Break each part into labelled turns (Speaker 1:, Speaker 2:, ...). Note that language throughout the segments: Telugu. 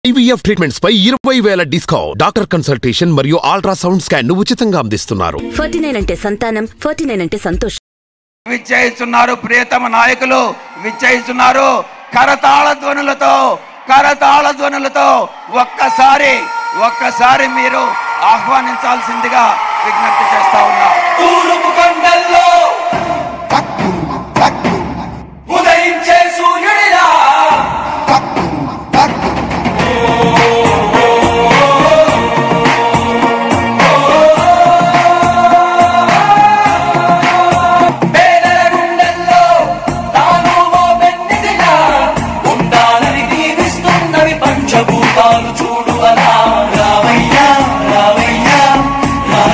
Speaker 1: IVF ట్రీట్మెంట్స్ పై 20,000 డిస్కౌంట్. డాక్టర్ కన్సల్టేషన్ మరియు అల్ట్రాసౌండ్ స్కాన్ ను ఉచితంగా అందిస్తున్నారు.
Speaker 2: 49 అంటే సంతానం, 49 అంటే సంతోషం.
Speaker 3: విచ్చేస్తున్నారు ప్రియతమ నాయకులు, విచ్చేస్తున్నారు కరతాళ ధ్వనులతో ఒక్కసారి మీరు ఆహ్వానించాల్సిందిగా విజ్ఞప్తి చేస్తా ఉన్నా. తూర్పు కొండల్లో ఉదయించే సూర్యుడిలా చూడు అలా రావయ్యా రావయ్యా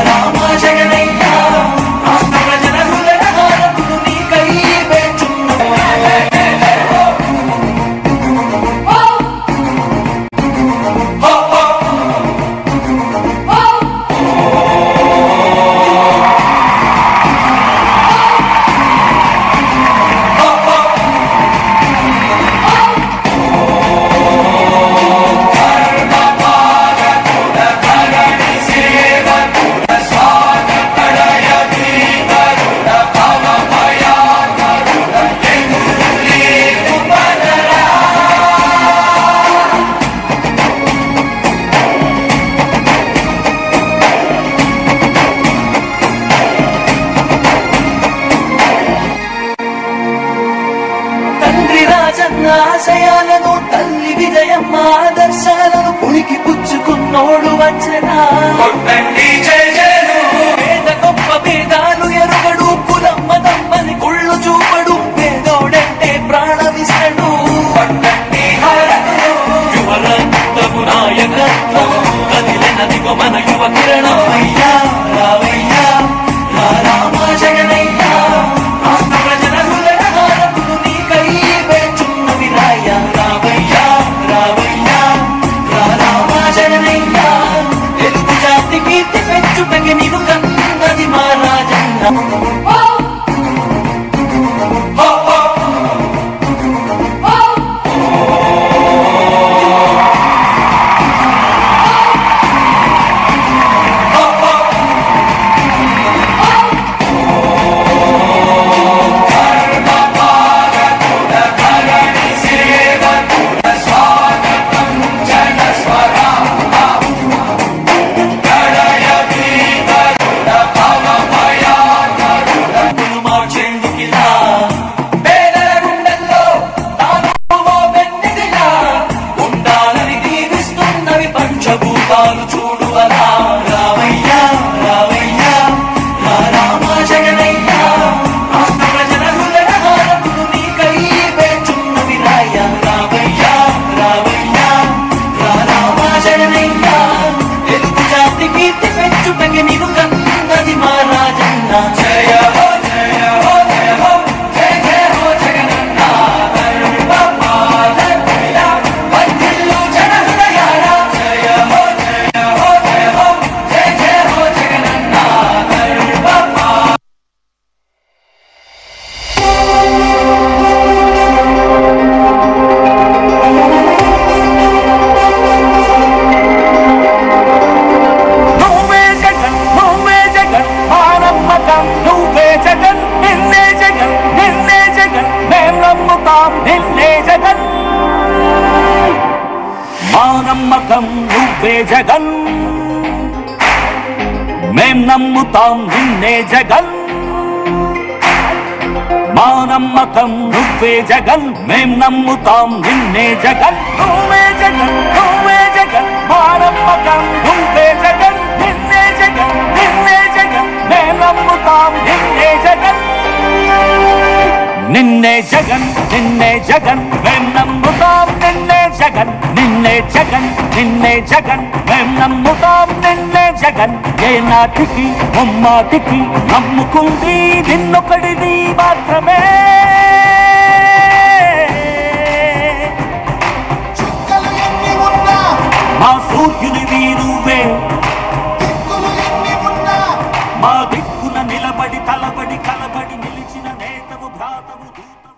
Speaker 3: రామ జగనయ్యా రాష్ట్ర ప్రజల హృదయ హారతులు నీకై ఆశయాలను తల్లి విజయమ్మ ఆదర్శాలను పుణికి పుచ్చుకున్నోడు వచ్చనా పేద గొప్ప భేదాలు ఎరుగడు కులమ్మ దమ్మని కుళ్ళు చూపడు పేదోడంటే ప్రాణమిస్తడు యువరక్తము నాయకత్వం కదిలినదిగో మన యువ కిరణం అయ్యా రావయ్యా రామ జగనయ్యా రాష్ట్ర ప్రజల హృదయ హారతులు నీకై రావయ్యా రావయ్యా రామ జగనయ్యా తెలుగు జాతి కీర్తి పెంచుటకి నీవు కన్నది మా రాజన్న చూడు అలా రావయ్యా రావయ్యా రామ జగనయ్యా రాష్ట్ర ప్రజల హృదయ హారతులు నీకై వేచున్నవి రాయ రావయ్యా రావయ్యా రామ జగనయ్యా తెలుగు జాతి కీర్తి పెంచుటకి నీవు కన్నది మా రాజన్న జయ హో జయ హో జయ హో జయ జయ హో జగనన్న వర్ధిల్లు జన హృదయాల జయ హో నమ్మకం నువ్వే జగన్ మేం నమ్ముతాం నిన్నే జగన్ మా నమ్మకం నువ్వే జగన్ మేం నమ్ముతాం నిన్నే జగన్ నువ్వే జగన్ నువ్వే జగన్ మా నమ్మకం నువ్వే జగన్ నిన్నే జగన్ నిన్నే జగన్ మేం నమ్ముతాం నిన్నే జగన్ నిన్నే జగన్ నిన్నే జగన్ మేం నమ్ముతాం నిన్నే జగన్ నిన్నే జగన్ నిన్నే జగన్ మేం నమ్ముతాం నిన్నే జగన్ ఏ నాటికి ముమ్మాటికి నమ్ముకుంది నిన్నొకడిది మాత్రమే మా సూర్యునివి నువ్వే మా దిక్కున నిలబడి తలబడి కలబడి నిలిచిన నేతవు భ్రాతవు దూతవు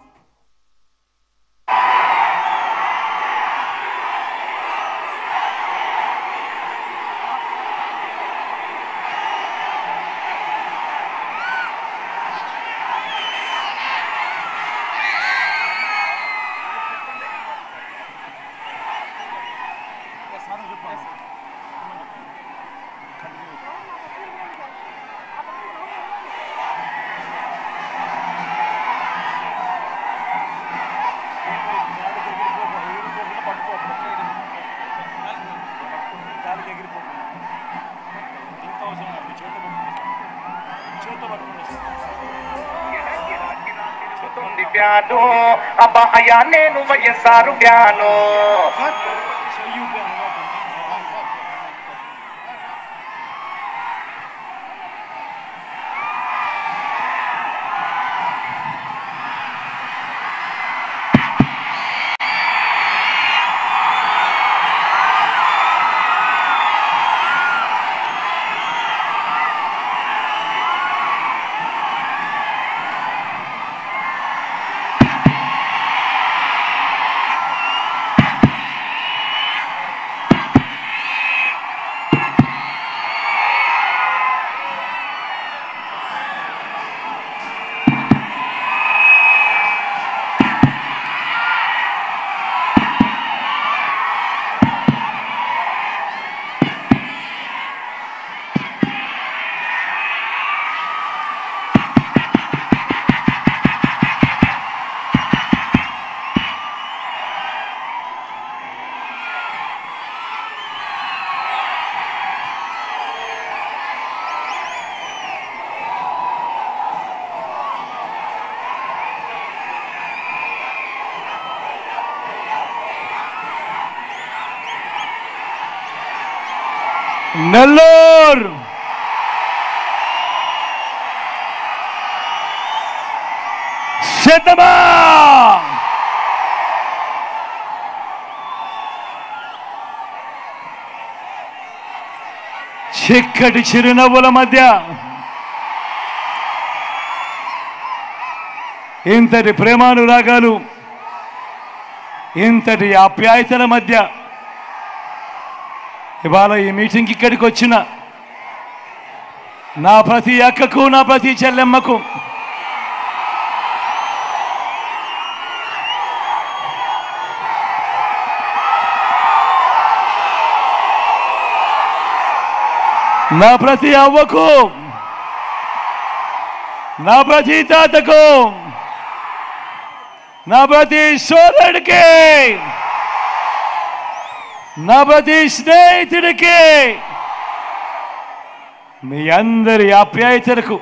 Speaker 4: బ్యాను అబ్బా అయ్యా నేను వైఎస్ఆర్ బ్యాను.
Speaker 3: నెల్లూరు సిద్ధమా? చిక్కటి చిరునవ్వుల మధ్య ఇంతటి ప్రేమానురాగాలు, ఇంతటి ఆప్యాయతల మధ్య ఇవాళ ఈ మీటింగ్కి ఇక్కడికి వచ్చిన నా ప్రతి అక్కకు, నా ప్రతి చెల్లెమ్మకు నా ప్రతి అవ్వకు, నా ప్రతి తాతకు, నా ప్రతి సోదరుడికి, నా ప్రతి స్నేహితుడికి, మీ అందరి ఆప్యాయతలకు,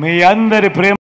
Speaker 3: మీ అందరి ప్రేమ